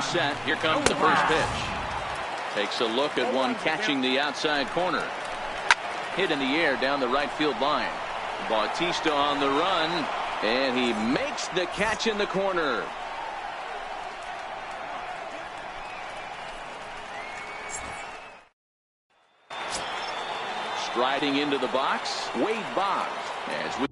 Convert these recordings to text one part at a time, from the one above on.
Set. Here comes the first pitch. Takes a look at one catching the outside corner. Hit in the air down the right field line. Bautista on the run, and he makes the catch in the corner. Striding into the box, Wade Boggs. As we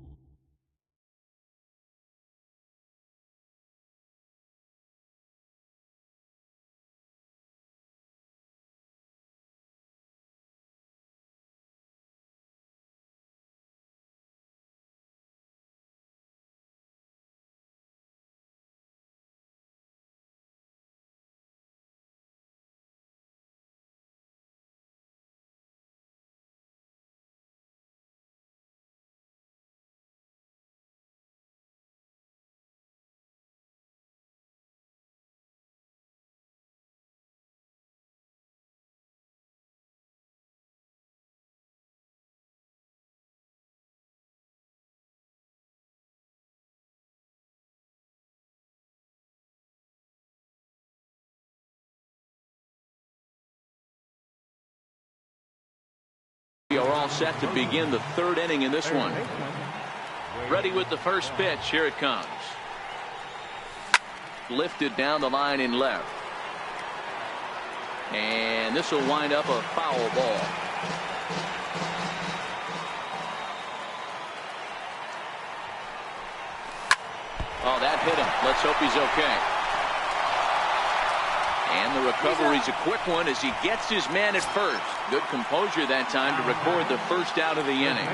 are all set to begin the third inning in this one. Ready with the first pitch. Here it comes. Lifted down the line in left. And this will wind up a foul ball. Oh, that hit him. Let's hope he's okay. And the recovery's a quick one as he gets his man at first. Good composure that time to record the first out of the inning.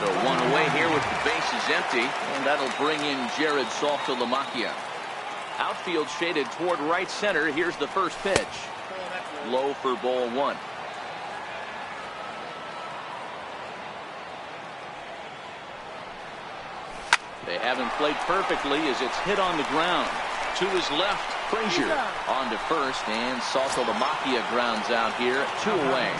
So one away here with the bases empty, and that'll bring in Jared Saltalamacchia. Outfield shaded toward right center. Here's the first pitch. Low for ball one. They haven't played perfectly as it's hit on the ground. To his left, Frazier on to first, and Saltalamacchia grounds out here. 2 away.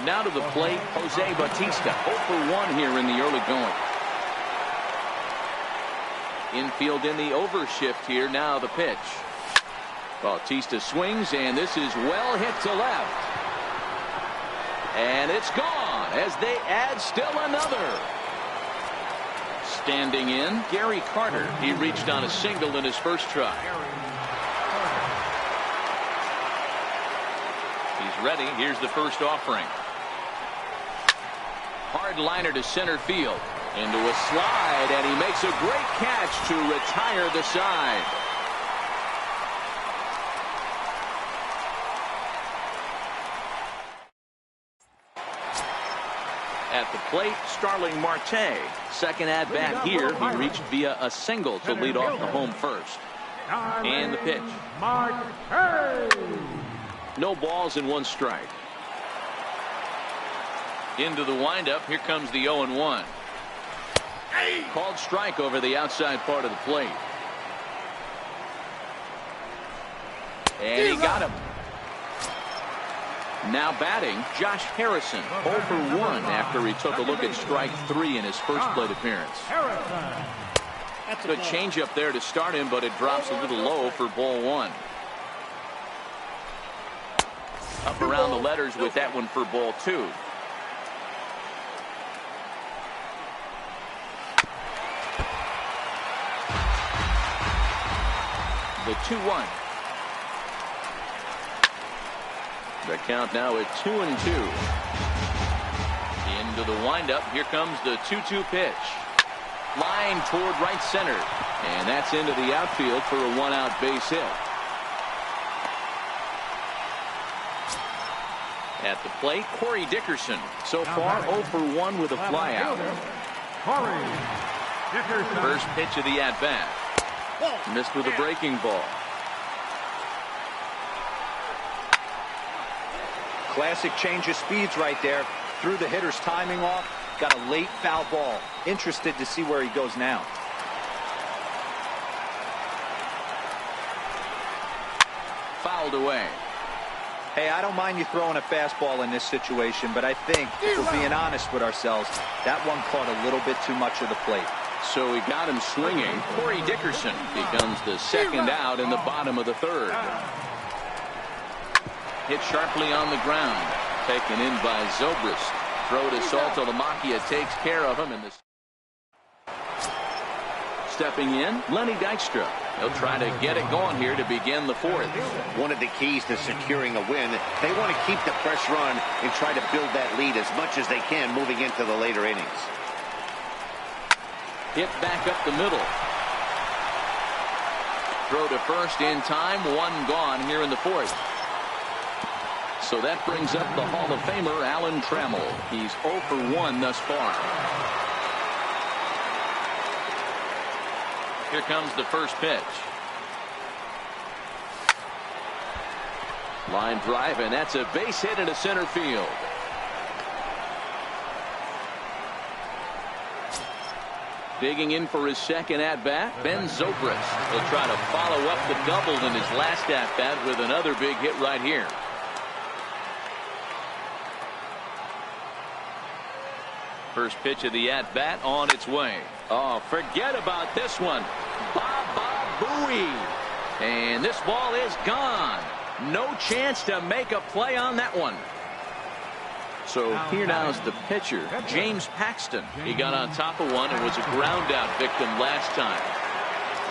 Now to the plate, Jose Bautista. 0 for 1 here in the early going. Infield in the overshift here. Now the pitch. Bautista swings, and this is well hit to left. And it's gone as they add still another. Standing in, Gary Carter. He reached on a single in his first try. He's ready. Here's the first offering. Hard liner to center field. Into a slide, and he makes a great catch to retire the side. At the plate, Starling Marte. Second at bat here. He reached via a single to lead off the home first. And the pitch. No balls and 1 strike. Into the windup. Here comes the 0-1. Called strike over the outside part of the plate. And he got him. Now batting, Josh Harrison. 0 for 1 after he took a look at strike 3 in his first plate appearance. Good changeup there to start him, but it drops a little low for ball 1. Up around the letters with that one for ball 2. The 2-1. The count now at 2-2. Into the windup. Here comes the 2-2 pitch. Line toward right center. And that's into the outfield for a 1-out base hit. At the plate, Corey Dickerson. So far 0 for 1 with a flyout. First pitch of the at-bat. Missed with a breaking ball. Classic change of speeds right there. Threw the hitter's timing off. Got a late foul ball. Interested to see where he goes now. Fouled away. Hey, I don't mind you throwing a fastball in this situation, but I think, if we're being honest with ourselves, that one caught a little bit too much of the plate. So he got him swinging. Corey Dickerson becomes the second out in the bottom of the third. Hit sharply on the ground. Taken in by Zobrist. Throw to Saltalamacchia takes care of him. And this stepping in, Lenny Dykstra. He'll try to get it going here to begin the fourth. One of the keys to securing a win, they want to keep the pressure on and try to build that lead as much as they can moving into the later innings. Hit back up the middle. Throw to first in time. One gone here in the fourth. So that brings up the Hall of Famer Alan Trammell. He's 0 for 1 thus far. Here comes the first pitch. Line drive, and that's a base hit into center field. Digging in for his second at-bat, Ben Zobrist. He'll try to follow up the double in his last at-bat with another big hit right here. First pitch of the at-bat on its way. Oh, forget about this one. Baba Booey. And this ball is gone. No chance to make a play on that one. So here now is the pitcher, James Paxton. He got on top of one and was a ground out victim last time.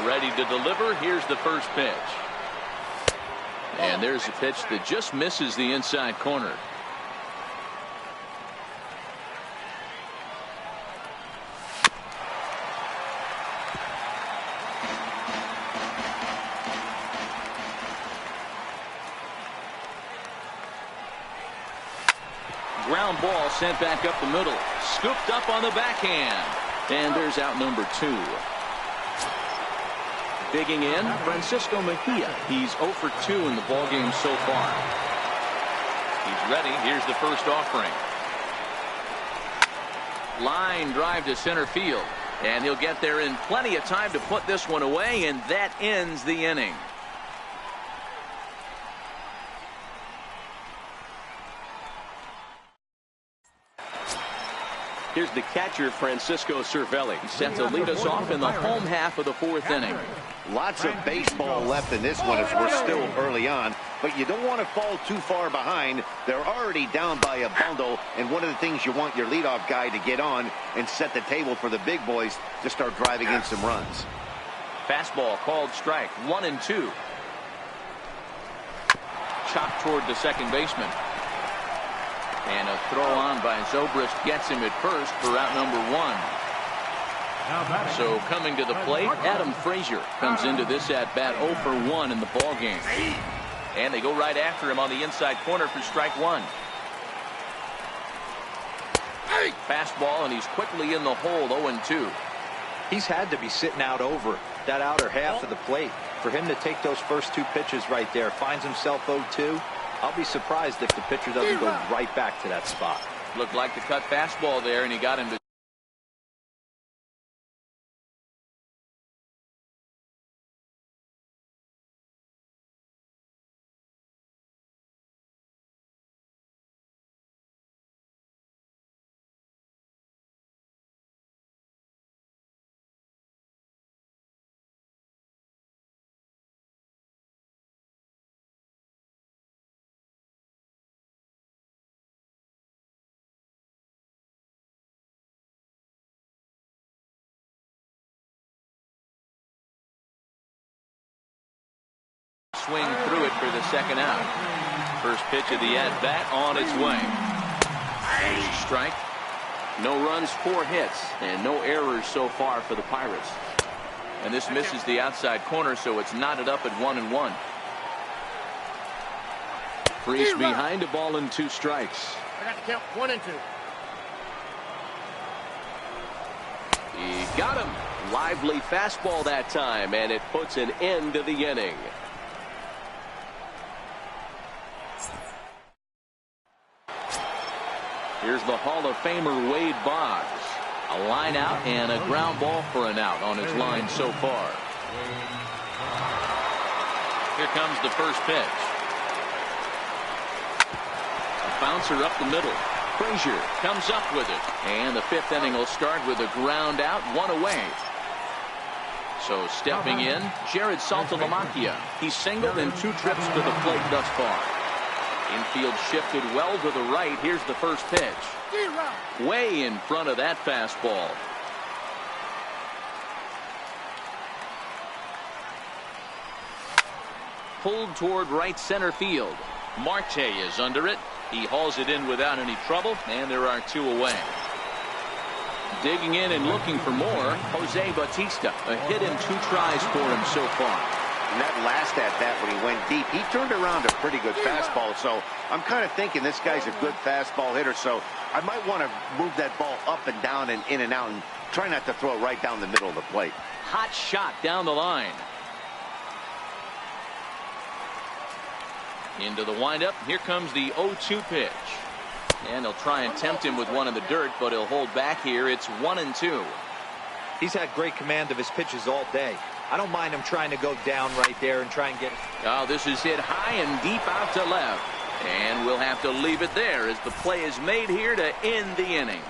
Ready to deliver. Here's the first pitch. And there's a pitch that just misses the inside corner. Ground ball sent back up the middle. Scooped up on the backhand. And there's out number 2. Digging in, Francisco Mejia. He's 0 for 2 in the ballgame so far. He's ready. Here's the first offering. Line drive to center field. And he'll get there in plenty of time to put this one away, and that ends the inning. Here's the catcher, Francisco Cervelli. He's set to lead us off in the home half of the fourth inning. Lots of baseball left in this one as we're still early on, but you don't want to fall too far behind. They're already down by a bundle, and one of the things you want your leadoff guy to get on and set the table for the big boys to start driving in some runs. Fastball called strike. 1-2. Chopped toward the second baseman. And a throw on by Zobrist gets him at first for out number 1. So coming to the plate, Adam Frazier comes into this at-bat 0 for 1 in the ballgame. And they go right after him on the inside corner for strike 1. Fastball, and he's quickly in the hole, 0-2. He's had to be sitting out over that outer half of the plate. For him to take those first 2 pitches right there, finds himself 0-2. I'll be surprised if the pitcher doesn't go right back to that spot. Looked like the cut fastball there, and he got him to swing through it for the second out. First pitch of the at-bat on its way. Strike. No runs, 4 hits, and no errors so far for the Pirates. And this misses the outside corner, so it's knotted up at 1-1. Freeze behind a ball and 2 strikes. I got to count 1 and 2. He got him. Lively fastball that time, and it puts an end to the inning. Here's the Hall of Famer Wade Boggs. A line out and a ground ball for an out on his line so far. Here comes the first pitch. A bouncer up the middle. Frazier comes up with it. And the 5th inning will start with a ground out, 1 away. So stepping in, Jared Saltalamacchia. He's singled in 2 trips to the plate thus far. Infield shifted well to the right. Here's the first pitch. Way in front of that fastball. Pulled toward right center field. Marte is under it. He hauls it in without any trouble, and there are 2 away. Digging in and looking for more, Jose Bautista. A hit in 2 tries for him so far. And that last at bat when he went deep, he turned around a pretty good fastball. So I'm kind of thinking this guy's a good fastball hitter. So I might want to move that ball up and down and in and out and try not to throw it right down the middle of the plate. Hot shot down the line. Into the windup. Here comes the 0-2 pitch. And they'll try and tempt him with one in the dirt, but he'll hold back here. It's 1-2. He's had great command of his pitches all day. I don't mind him trying to go down right there and try and get it. Oh, this is hit high and deep out to left. And we'll have to leave it there as the play is made here to end the inning.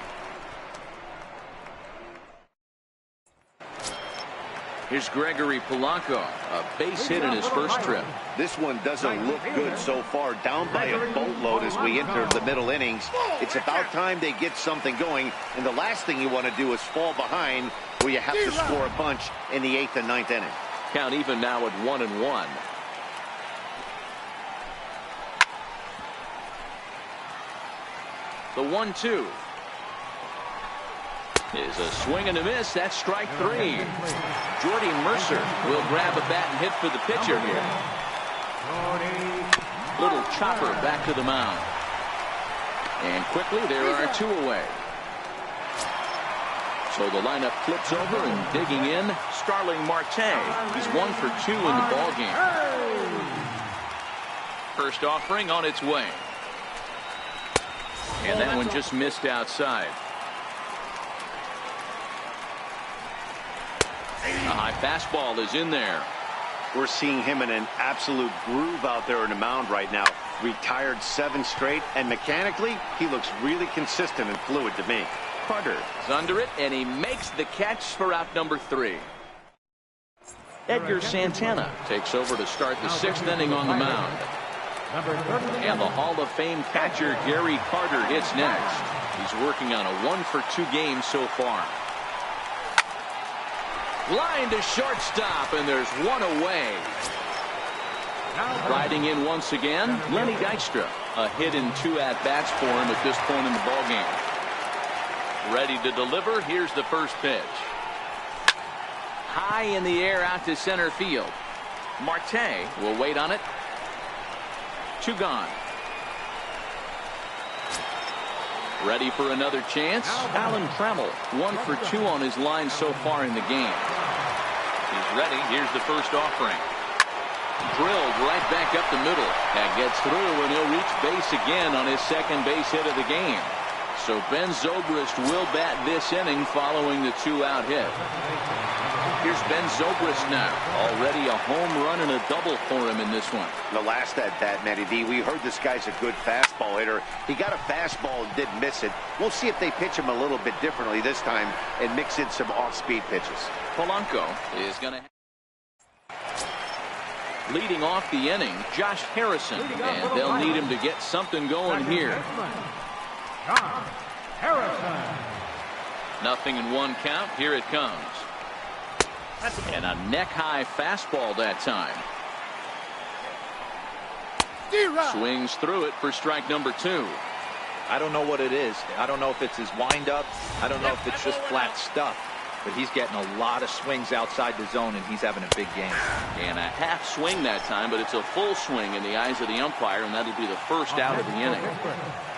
Here's Gregory Polanco, a base hit in his first trip. This one doesn't look good so far. Down by a boatload as we enter the middle innings. It's about time they get something going. And the last thing you want to do is fall behind where you have to score a bunch in the 8th and 9th inning. Count even now at 1-1. The 1-2. Is a swing and a miss. That's strike 3. Jordy Mercer will grab a bat and hit for the pitcher here. Little chopper back to the mound. And quickly there are 2 away. So the lineup flips over and digging in, Starling Marte. He's 1 for 2 in the ballgame. First offering on its way. And that one just missed outside. A high fastball is in there. We're seeing him in an absolute groove out there in the mound right now. Retired 7 straight, and mechanically, he looks really consistent and fluid to me. Carter is under it, and he makes the catch for out number 3. Edgar Santana takes over to start the 6th inning on the mound. And the Hall of Fame catcher Gary Carter hits next. He's working on a 1 for 2 game so far. Line to shortstop, and there's 1 away. Riding in once again, Lenny Dykstra. A hit in 2 at-bats for him at this point in the ballgame. Ready to deliver. Here's the first pitch. High in the air out to center field. Marte will wait on it. 2 gone. Ready for another chance. Alan Trammell, 1 for 2 on his line so far in the game. He's ready. Here's the first offering. Drilled right back up the middle. That gets through, and he'll reach base again on his 2nd base hit of the game. So Ben Zobrist will bat this inning following the 2-out hit. Here's Ben Zobrist now. Already a home run and a double for him in this one. The last at bat, Matty V, we heard this guy's a good fastball hitter. He got a fastball and didn't miss it. We'll see if they pitch him a little bit differently this time and mix in some off-speed pitches. Polanco is going to... Leading off the inning, Josh Harrison, and they'll need him to get something going here. Nothing in 1 count. Here it comes. And a neck-high fastball that time. Swings through it for strike number 2. I don't know what it is. I don't know if it's his windup. I don't know if it's just flat stuff. But he's getting a lot of swings outside the zone, and he's having a big game. And a half swing that time, but it's a full swing in the eyes of the umpire, and that'll be the first out of the inning.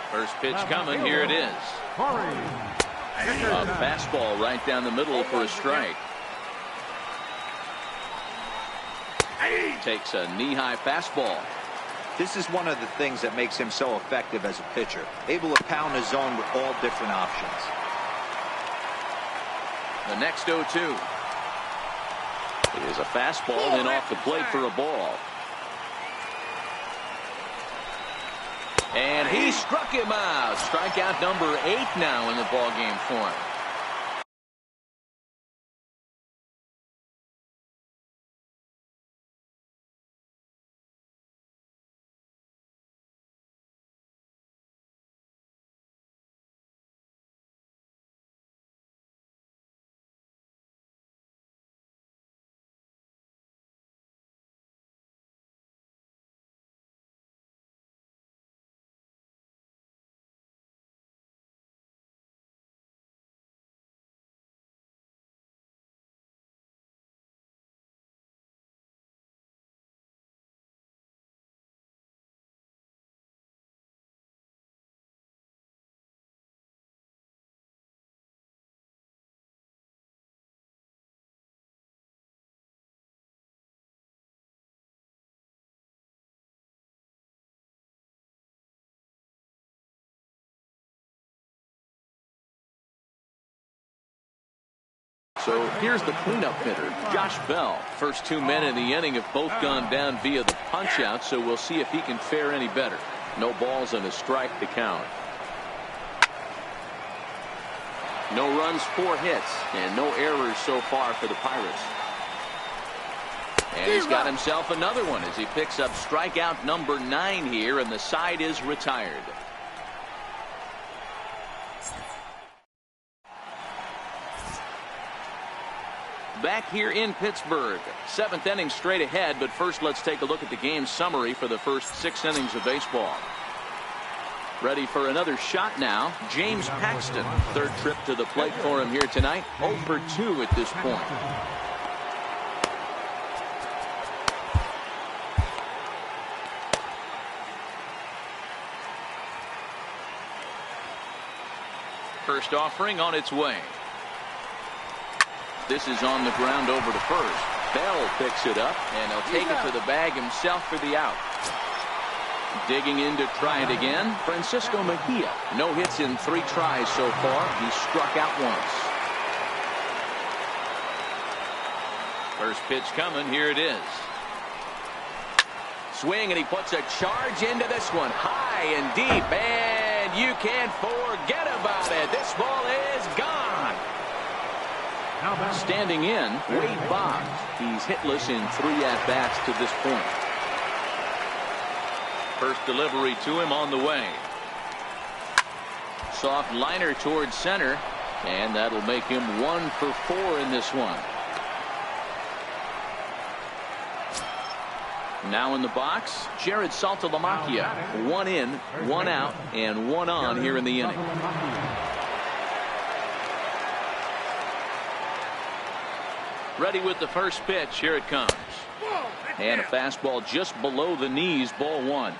First pitch coming. Here it is. A fastball right down the middle for a strike. Takes a knee-high fastball. This is one of the things that makes him so effective as a pitcher. Able to pound the zone with all different options. The next 0-2. It is a fastball and off the plate for a ball. And he struck him out. Strikeout number 8 now in the ballgame for him. So here's the cleanup hitter, Josh Bell. First 2 men in the inning have both gone down via the punch-out, so we'll see if he can fare any better. No balls and a strike to count. No runs, 4 hits, and no errors so far for the Pirates. And he's got himself another one as he picks up strikeout number 9 here, and the side is retired. Back here in Pittsburgh. 7th inning straight ahead, but first let's take a look at the game summary for the first 6 innings of baseball. Ready for another shot now, James Paxton. 3rd trip to the plate for him here tonight. 0 for 2 at this point. First offering on its way. This is on the ground over to first. Bell picks it up, and he'll take it to the bag himself for the out. Digging in to try it again, Francisco Mejia. No hits in 3 tries so far. He struck out once. First pitch coming. Here it is. Swing, and he puts a charge into this one. High and deep, and you can't forget about it. This ball is gone. Standing in, Wade Boggs. He's hitless in 3 at-bats to this point. First delivery to him on the way. Soft liner towards center, and that'll make him 1 for 4 in this one. Now in the box, Jared Saltalamacchia. 1 in, 1 out, and 1 on here in the inning. Ready with the first pitch. Here it comes. And a fastball just below the knees, ball 1.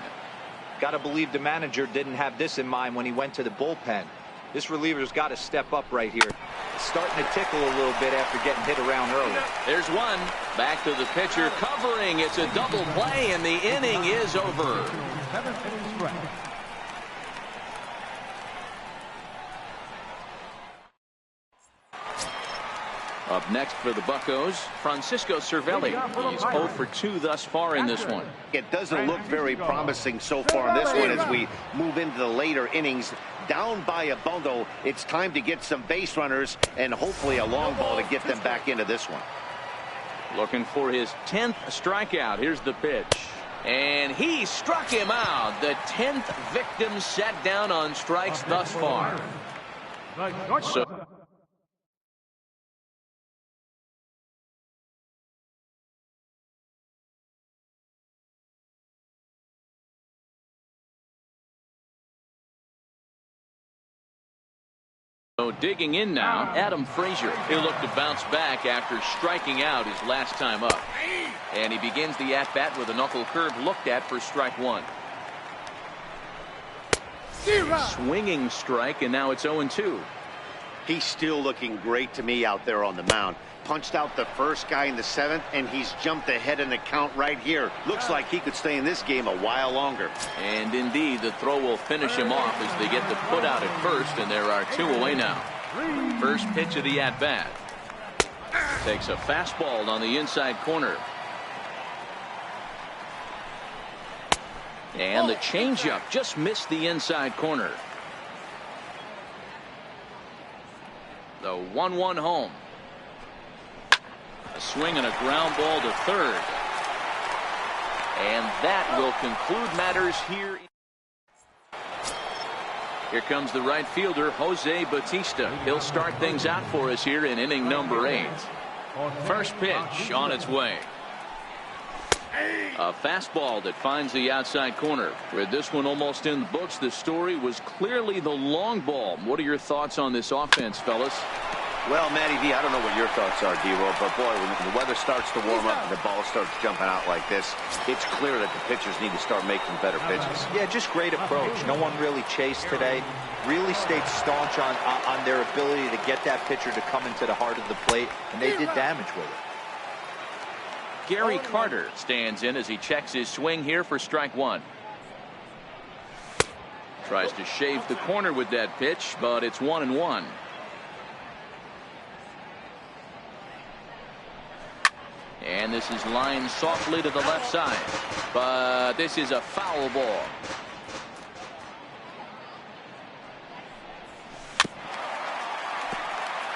Got to believe the manager didn't have this in mind when he went to the bullpen. This reliever's got to step up right here. It's starting to tickle a little bit after getting hit around early. There's one. Back to the pitcher, covering. It's a double play, and the inning is over. 7th inning stretch. Up next for the Buccos, Francisco Cervelli. He's 0 for 2 thus far in this one. It doesn't look very promising so far in this one as we move into the later innings. Down by a bundle, it's time to get some base runners and hopefully a long ball to get them back into this one. Looking for his 10th strikeout. Here's the pitch. And he struck him out. The 10th victim set down on strikes thus far. So digging in now, Adam Frazier. He'll look to bounce back after striking out his last time up. And he begins the at-bat with a knuckle curve looked at for strike 1. Swinging strike, and now it's 0-2. He's still looking great to me out there on the mound. Punched out the first guy in the 7th, and he's jumped ahead in the count right here. Looks like he could stay in this game a while longer. And indeed, the throw will finish him off as they get the put out at first, and there are 2 away now. First pitch of the at-bat. Takes a fastball on the inside corner. And the changeup just missed the inside corner. The 1-1 home. A swing and a ground ball to third. And that will conclude matters here. Here comes the right fielder, Jose Bautista. He'll start things out for us here in inning number 8. First pitch on its way. A fastball that finds the outside corner. With this one almost in the books, the story was clearly the long ball. What are your thoughts on this offense, fellas? Well, Matty V, I don't know what your thoughts are, D-Roll, but boy, when the weather starts to warm up and the ball starts jumping out like this, it's clear that the pitchers need to start making better pitches. Yeah, just great approach. No one really chased today. Really stayed staunch on their ability to get that pitcher to come into the heart of the plate, and they did damage with it. Gary Carter stands in as he checks his swing here for strike 1. Tries to shave the corner with that pitch, but it's 1-1. And this is lined softly to the left side, but this is a foul ball.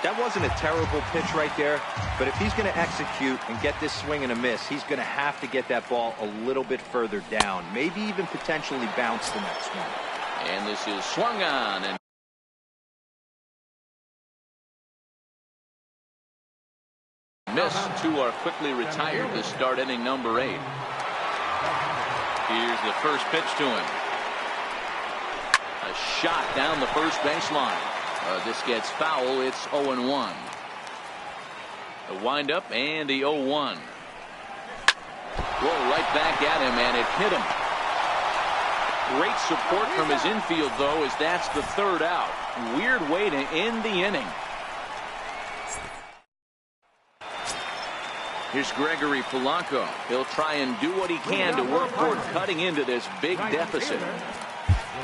That wasn't a terrible pitch right there, but if he's going to execute and get this swing and a miss, he's going to have to get that ball a little bit further down, maybe even potentially bounce the next one. And this is swung on and missed. Two are quickly retired to start inning number 8. Here's the first pitch to him. A shot down the first baseline. This gets foul. It's 0-1. The windup and the 0-1. Roll right back at him, and it hit him. Great support from his infield, though, as that's the third out. Weird way to end the inning. Here's Gregory Polanco. He'll try and do what he can to work toward cutting into this big deficit.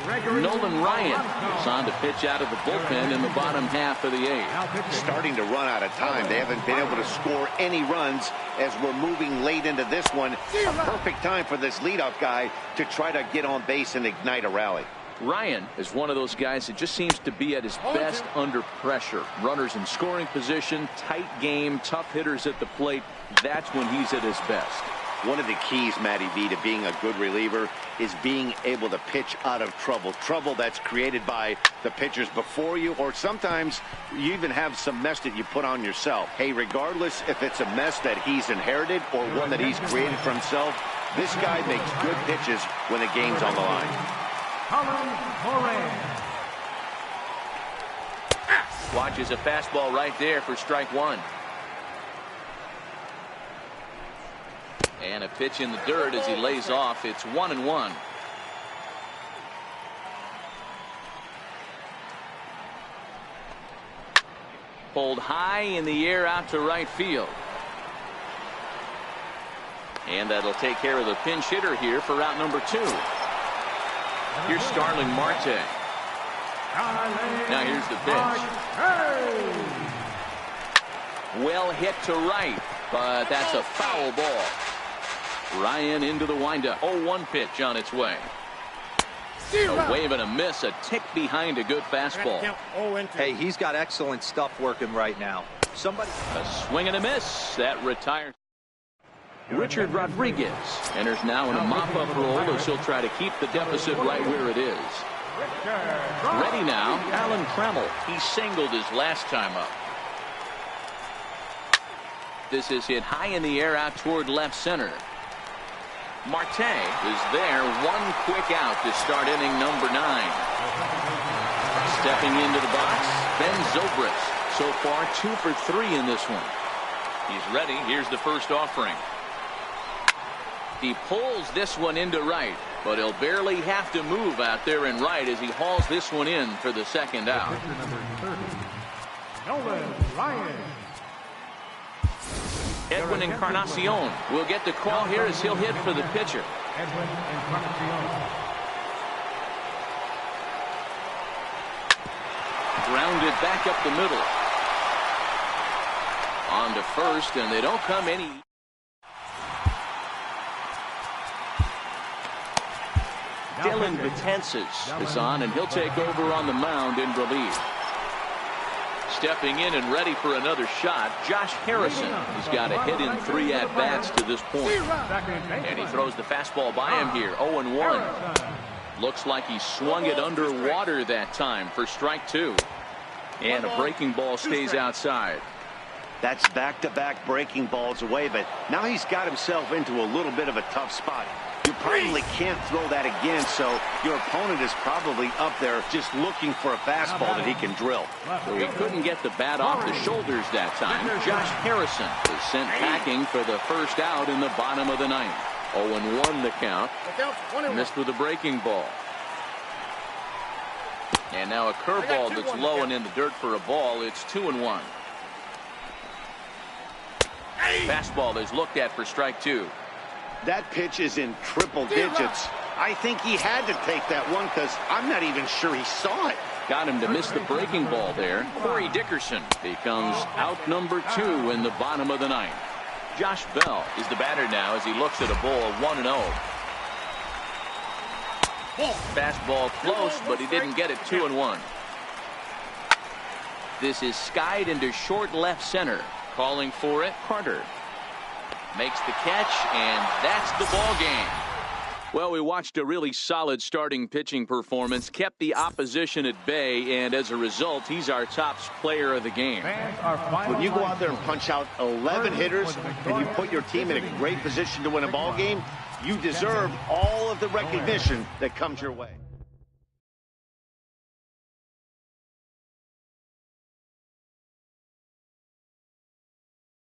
Nolan Ryan is on to pitch out of the bullpen in the bottom half of the 8th. Starting to run out of time. They haven't been able to score any runs as we're moving late into this one. A perfect time for this leadoff guy to try to get on base and ignite a rally. Ryan is one of those guys that just seems to be at his best under pressure. Runners in scoring position, tight game, tough hitters at the plate. That's when he's at his best. One of the keys, Matty V, to being a good reliever is being able to pitch out of trouble. Trouble that's created by the pitchers before you, or sometimes you even have some mess that you put on yourself. Hey, regardless if it's a mess that he's inherited or one that he's created for himself, this guy makes good pitches when the game's on the line. Watches a fastball right there for strike 1. And a pitch in the dirt as he lays off. It's 1-1. Pulled high in the air out to right field. And that'll take care of the pinch hitter here for out number 2. Here's Starling Marte. Now here's the pitch. Well hit to right, but that's a foul ball. Ryan into the windup. 0-1 pitch on its way. A wave and a miss, a tick behind a good fastball. Hey, he's got excellent stuff working right now. A swing and a miss. That retires. Richard Rodriguez enters now in a mop-up role as he'll try to keep the deficit right where it is. Ready now, Alan Trammell. He singled his last time up. This is hit high in the air out toward left center. Marte is there. One quick out to start inning number 9. Stepping into the box, Ben Zobrist. So far 2 for 3 in this one. He's ready. Here's the first offering. He pulls this one into right, but he'll barely have to move out there in right as he hauls this one in for the second out. Nolan Ryan. Edwin Encarnacion will get the call here as he'll hit for the pitcher. Edwin Encarnacion. Grounded back up the middle. On to first, and they don't come any. Dylan Betances is on, and he'll take over on the mound in relief. Stepping in and ready for another shot, Josh Harrison. He's got a hit in 3 at-bats to this point. And he throws the fastball by him here, 0-1. Looks like he swung it underwater that time for strike 2. And a breaking ball stays outside. That's back-to-back breaking balls away, but now he's got himself into a little bit of a tough spot. You probably can't throw that again, so your opponent is probably up there just looking for a fastball that he can drill. So he couldn't get the bat off the shoulders that time. Josh Harrison is sent packing for the first out in the bottom of the 9th. 0-1 the count. Missed with a breaking ball. And now a curveball that's low and in the dirt for a ball. It's 2-1. Fastball is looked at for strike 2. That pitch is in triple digits. I think he had to take that one because I'm not even sure he saw it. Got him to miss the breaking ball there. Corey Dickerson becomes out number 2 in the bottom of the 9th. Josh Bell is the batter now as he looks at a ball 1-0. Fastball close, but he didn't get it. 2-1. This is skied into short left center. Calling for it, Carter. Makes the catch, and that's the ball game. Well, we watched a really solid starting pitching performance, kept the opposition at bay, and as a result, he's our top player of the game. When you go out there and punch out 11 hitters and you put your team in a great position to win a ball game, you deserve all of the recognition that comes your way.